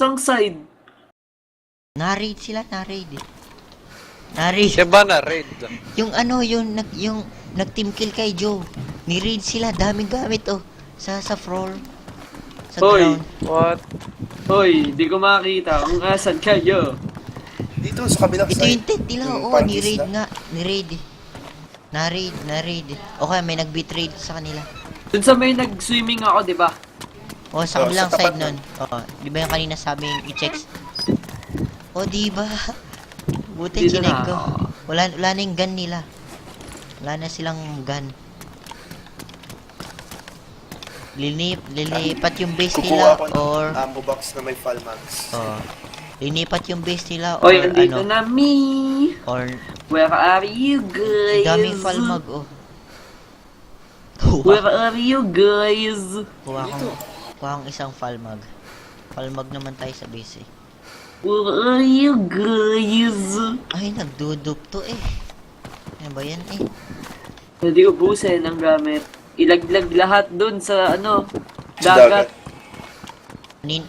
Isang side. Na-raid sila, na-raid eh. Na-raid. Siya ba na raid? Yung nag-team kill kay Joe. Ni-raid sila, daming gamit oh. Sa floor. Sa Hoy. ground. What? Hoy, di ko makita kung asan kayo. Dito sa kabilang Ito side. yung tent nila, yung oo, parang ni-raid isla. nga. Ni-raid eh. Na-raid eh. O kaya may nag-betrayed sa kanila. Dun sa may nag-swimming ako, di ba? O, sa Oh, kabilang sa tapat side nun. O, di ba yung kanina sabi yung i-checks? O, di ba? Buti Dito chinek na ko. ako. Wala na yung gun nila. Wala na silang gun. Lilipat yung base Kukuha nila ako ng or ammo box na may Falmax. linipat yung base nila Hoy, or andito ano na me. or Where are you guys? daming falmag oh. Where are you guys? Kuha kong isang falmag. Falmag naman tayo sa base eh. Where are you guys? Ay, nagdudup to eh. Ano ba yan eh? Pwede ubusin ang gamit. Ilaglag lahat dun sa ano, dagat.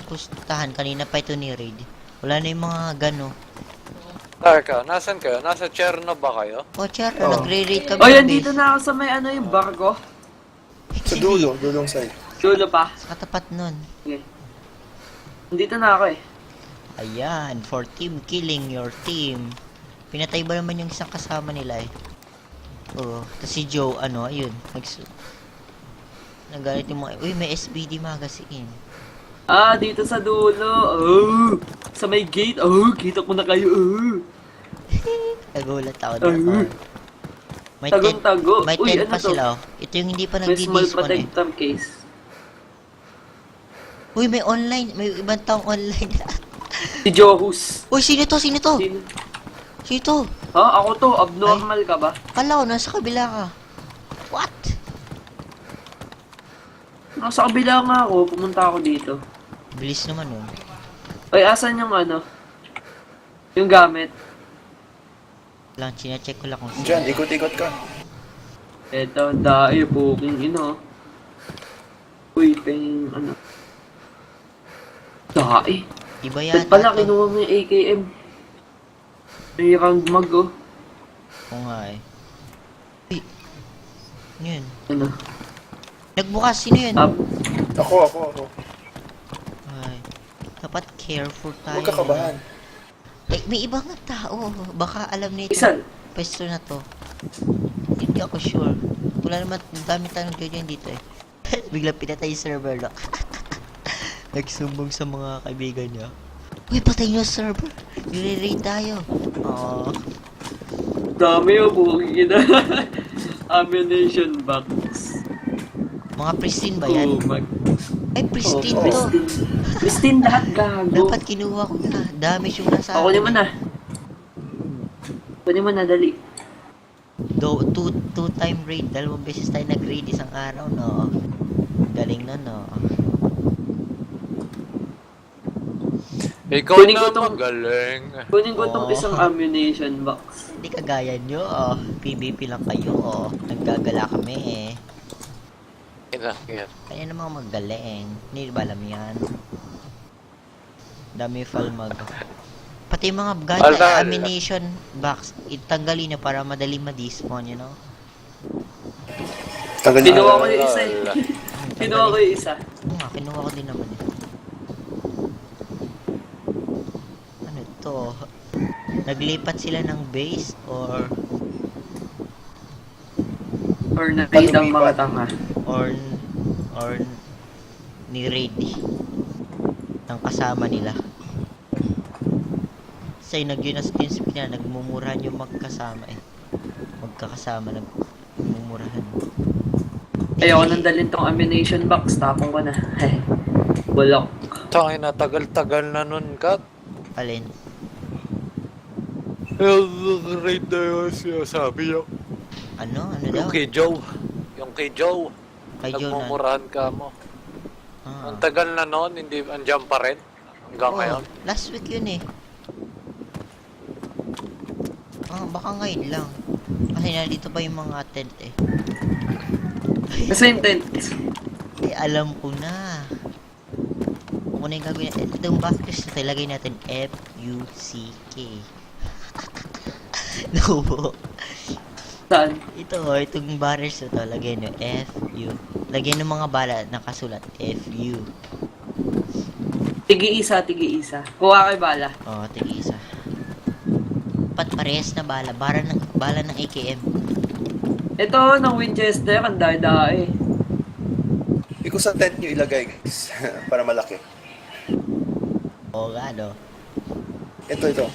Pustahan, kanina pa ito ni Raid. Wala na yung mga gano. Tarka, nasan kayo? Nasa Cherno ba kayo? O, Char, Oh. nagre-raid kami O ng yan, base. dito na ako sa may ano yung barko. Sa dulo, dulong side. Dulo pa. Sa katapat nun. Okay. Nandito na ako eh. Ayan, for team killing your team. Pinatay ba naman yung isang kasama nila eh? Oo. Tapos si Joe, ano, ayun. Nagalit yung mga, uy, may SBD magazine. Ah, dito sa dulo. Oh, sa may gate. Oh, kita ko na kayo. Oh. Nagulat ako doon. May Tagong-tago. May Uy, 10 ano pa to? sila oh. Ito yung hindi pa May small nagdi-discon eh. protector case. Uy, may online. May ibang taong online. Si Johus. Uy, sino to? Sino to? Sino? Sino to? Ha? Ako to. Abnormal ka ba? Kala ko, nasa kabila ka. What? Nasa kabila nga ako. Pumunta ako dito. Bilis naman nun. Ay, asan yung ano? Yung gamit. Lang, chine-check ko lang kung sino. Diyan, ikot-ikot ka. Eto, dahil booking ino. Uy, peng ano. Dahil. Iba Ba't yata pala to. kinuha mo yung AKM? May round mag oh. Oo nga eh. Uy. Yun. Ano? Nagbukas, sino yun? Up. Ako. Ay. Dapat careful tayo. Huwag ka kabahan. Eh, may ibang tao. Baka alam nito. Isan? Pwesto na to. Hindi ako sure. Wala naman, dami tayong ganyan dito eh. Biglang pinatay yung server lock. Nagsumbong sa mga kaibigan niya. Uy, patay yung server. Nire-raid tayo. Oo. Dami oh, booking ino. Ammunition box. Mga pristine ba yan? Oh my. Ay, pristine Oh, to. Pristine lahat gago. Dapat kinuha ko na. Damage yung nasa Ako akin. naman na. Pwede mo na, dali. Two-time raid. 2 beses tayo nag-raid isang araw, no? Galing na, no? Ikaw Kunin na ko tong- magaling. Kunin ko tong Oh. isang ammunition box. Hindi kagaya nyo, oh. PvP lang kayo, oh. Naggagala kami, eh. Inakit. Kaya namang magaling. Hindi ba alam yan? Dami falmag. Pati yung mga gadget, Alright. ammunition box, itanggalin nyo para madali ma-despawn, you know? Tanggal Kinuha ko na. yung isa eh. Kinuha ko yung isa. Oo nga, kinuha ko din naman eh. Ano to? Naglipat sila ng base or Or na-raid ang mga tanga. or ni-raid ng kasama nila. Kasi nag-yun as na nagmumurahan yung magkasama eh. Magkakasama nagmumurahan. Ayoko nang dalhin tong ammunition box. Tapong ko na. Bulok. Tangin na, tagal-tagal na nun, Kat. Alin? Raid na yun siya, sabi niya. Ano? Ano daw? Yung kay Joe. Yung kay Joe. Kay Joe na. Nagmumurahan ka mo. Ah. Ang tagal na nun, hindi andyan pa rin. Hanggang Oo, ngayon. last week yun eh. Ah, baka ngayon lang. Kasi nandito pa yung mga tent eh. Kasi yung tent. Eh, alam ko na. kung ano yung gagawin natin. Itong backlist na ilagay natin F-U-C-K. No. Saan? Itong barrels na to, lagyan nyo F-U. Lagyan ng mga bala nakasulat F-U. Tigi-isa, tigi-isa. Kuha kay bala. Oh, tig-isa. Parehas na bala. Bala ng AKM. Ito, ng Winchester, ang dahil-dahil. Hindi ko sa tent nyo ilagay, guys. Para malaki. Oo nga, no? Ito.